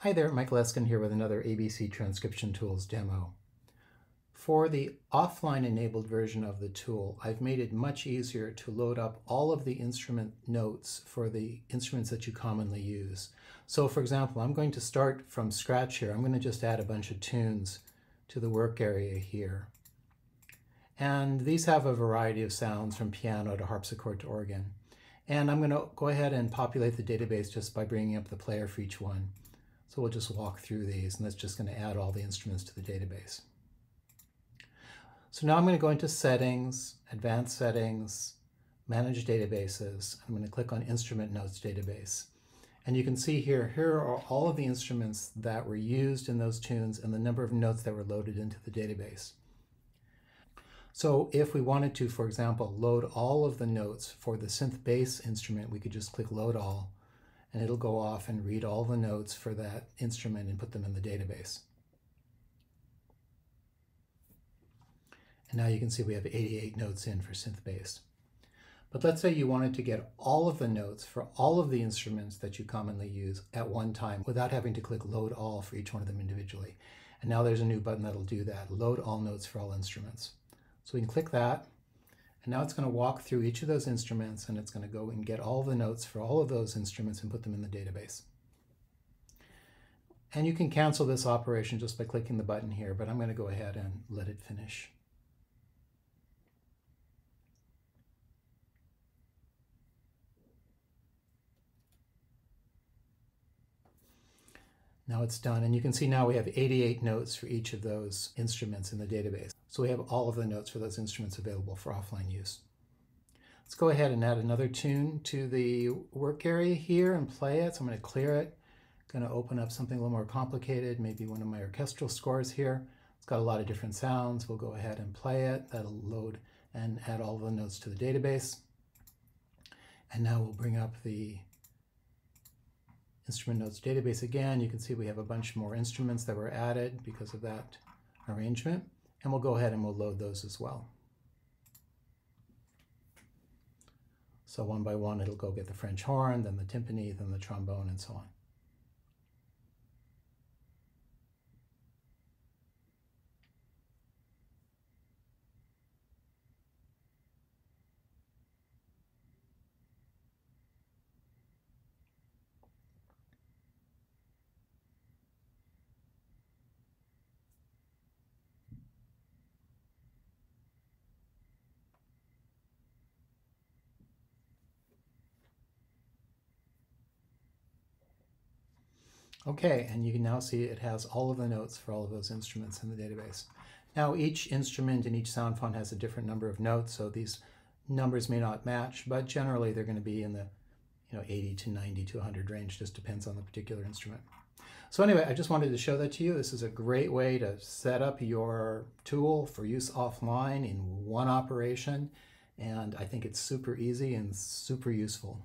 Hi there, Michael Eskin here with another ABC Transcription Tools demo. For the offline enabled version of the tool, I've made it much easier to load up all of the instrument notes for the instruments that you commonly use. So for example, I'm going to start from scratch here. I'm going to just add a bunch of tunes to the work area here. And these have a variety of sounds from piano to harpsichord to organ. And I'm going to go ahead and populate the database just by bringing up the player for each one. So we'll just walk through these, and that's just going to add all the instruments to the database. So now I'm going to go into Settings, Advanced Settings, Manage Databases. I'm going to click on Instrument Notes Database. And you can see here are all of the instruments that were used in those tunes and the number of notes that were loaded into the database. So if we wanted to, for example, load all of the notes for the synth bass instrument, we could just click Load All, and it'll go off and read all the notes for that instrument and put them in the database. And now you can see we have 88 notes in for synth bass. But let's say you wanted to get all of the notes for all of the instruments that you commonly use at one time without having to click Load All for each one of them individually. And now there's a new button that'll do that, Load All Notes for All Instruments. So we can click that. And now it's going to walk through each of those instruments, and it's going to go and get all the notes for all of those instruments and put them in the database. And you can cancel this operation just by clicking the button here, but I'm going to go ahead and let it finish. Now it's done, and you can see now we have 88 notes for each of those instruments in the database. So we have all of the notes for those instruments available for offline use. Let's go ahead and add another tune to the work area here and play it. So I'm going to clear it. I'm going to open up something a little more complicated, maybe one of my orchestral scores here. It's got a lot of different sounds. We'll go ahead and play it. That'll load and add all the notes to the database. And now we'll bring up the instrument notes database again. You can see we have a bunch more instruments that were added because of that arrangement. And we'll go ahead and we'll load those as well. So one by one, it'll go get the French horn, then the timpani, then the trombone, and so on. Okay, and you can now see it has all of the notes for all of those instruments in the database. Now each instrument and each sound font has a different number of notes, so these numbers may not match, but generally they're going to be in the 80 to 90 to 100 range, just depends on the particular instrument. So anyway, I just wanted to show that to you. This is a great way to set up your tool for use offline in one operation, and I think it's super easy and super useful.